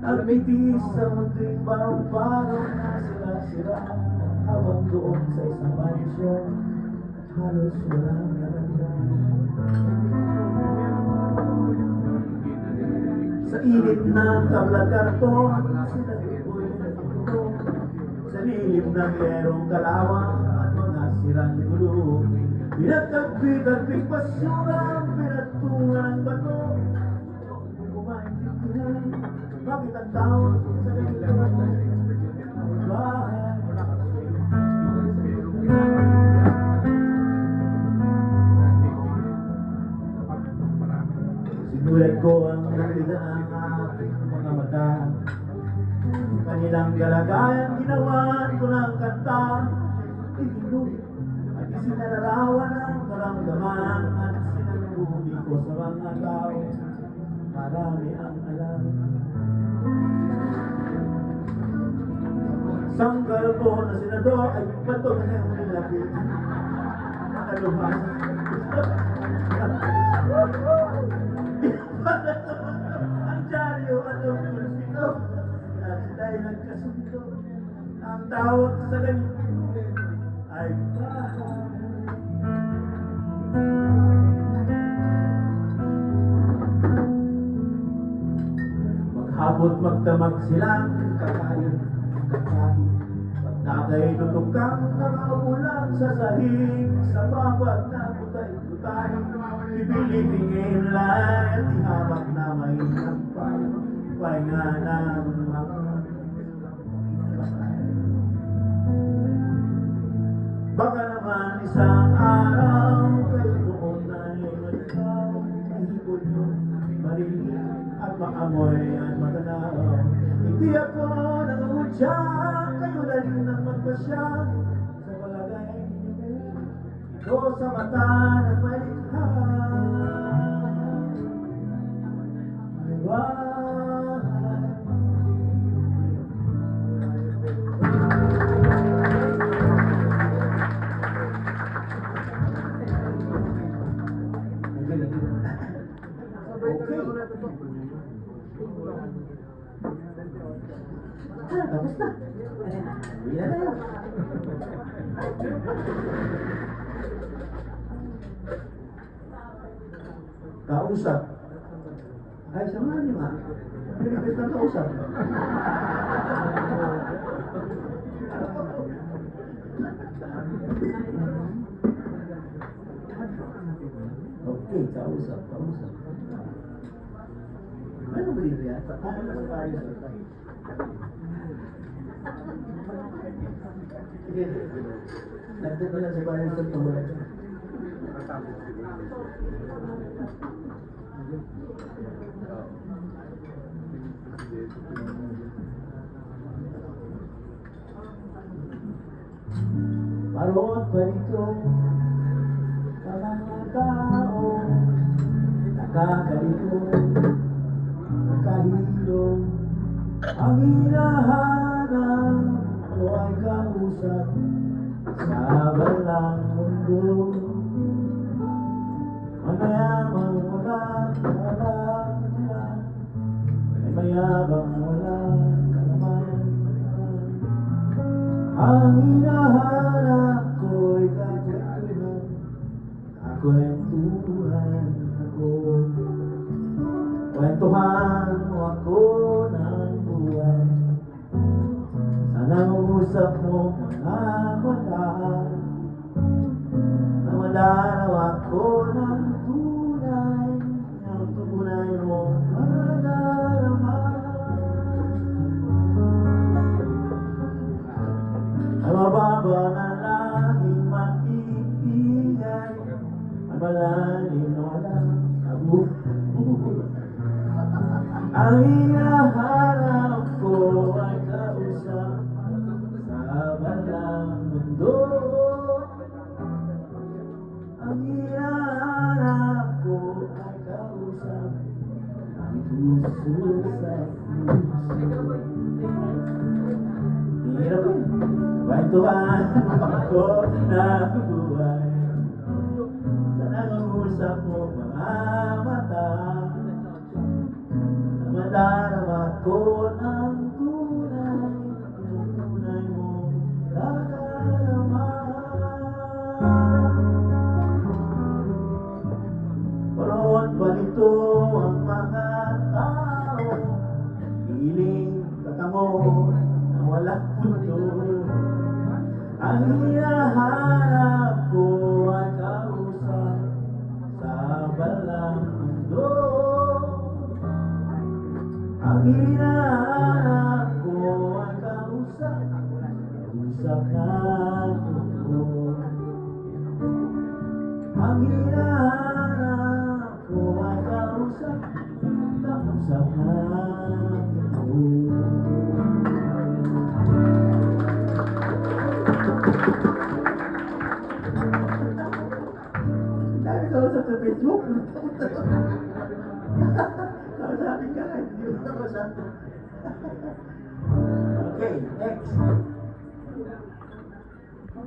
Ang bitis sa munting barong-barong na sira-sira, habang doon sa isang mansyon halos walang naganda. Sa init ng tabla-karton, sinatukoy na ito. Sa lilim ng yerong kalawang at mga sirang gulo, pinagtagpi-tagping basura, pinagtungan ng bato. Kumaintindihan, bakit ang tawag sa ganito? Bahay. Sinulat ko ang nakita ng aking mga mata. Kanilang galagayan, ginawan ko ng kanta. Iginulit at isinalarawan ang karamdaman at sinalubuni ko sa mga tao. Marami ang alam. Sanggal ko na senador ay bato na yung nilapit. Nakaluhan. Ang dyaryo at ang pulsito at sila'y nagkasundo. Ang tawag sa ganito ay bahay. Maghapot magdamag silang kakain. Pagdakay tutugkang nakaulang sa sahig, sa babag na butay-butay, ibilitingin lang at ihamak na may nampay, pahinga ng mga patay. Baka naman isang araw kayo doon ay magkaw, mahipon nyo, marinig at maamoy at maganaw. Hindi ako nangungutya, kayo na rin ang magpasya sa palagay ito sa mata ng malikha. Tapos na. Uwi na tayo. Kausap. Ay, samahan niyo nga. Pinapit ng kausap. Okay, kausap. Ano ba yun yan? Ano ba tayo sa tayo? Sige, nagtito na sa bayan sa tumulad. Parot pa rito sa mga tao, nakakalito, nakahilong. Ang hinahanap ko ay kausap sa balang mundo. Mayamang magkakalang nila, ay mayabang walang kalaman. Ang hinahanap ko ay kakwentuhan, kakwentuhan ako. Kwentuhan mo ako ng buhay. Sana usap mo mga mata na madaraw ako ng tunay, ng tunay mong madarama. Ang mababa na langing mag-iingay, ang malalim na walang kabubuhay. Ang hinahanap ko ay kausap sa balang mundo. Ang hinahanap ko ay kausap ang puso sa puso. Hirap eh. Kwentuhan ako na buhay. Sana mag-usap mo mga mata. Madaraw ako na mo na walang pundo. Ang hinahanap ko ay kausap sa balang mundo. Ang hinahanap ko ay kausap na totoo. Ang hinahanap ko ay kausap na totoo. Dami kausap sa Facebook. Kausapin ka lang, hindi mo kausap. Okay, next.